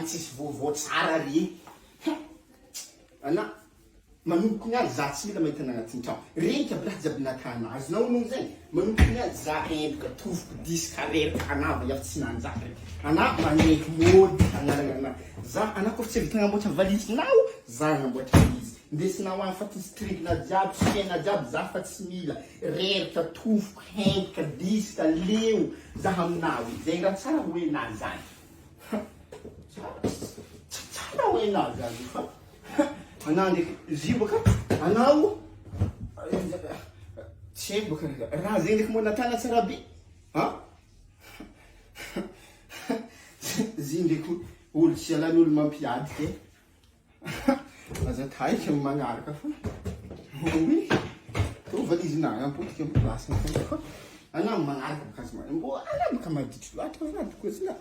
tsisy vaovao tsara re. Ana manomboka ny azy za tsy mila mahita anatin'ny trano. Renika braha jiaby natana azy nao noho zay. Manomboka ny azy za endrika tovoko disque reraka anava iaho tsy nanjaka. Ana maneky mody anarana. Za ana koa tsy vita namboatra valizinao, za namboatra valizy. Ndesinao any fa tsy strikna jiaby, sena jiaby za fa tsy mila. Reraka tovoko hendrika disque leo za aminao. Zay raha tsara hoe na zany. Tsara hoe na zany fa. Ana ndraiky ziboka anao tsy haiko boka raha zay ndraiky moa natana tsara be ha zy ndraiky olo tsy alany olo mampiady ke aza taika magnaraka fa oui to valizinao ampotika amin'ny place fa ana magnaraka bakazy mbo ana baka maditry loatra fa koa zina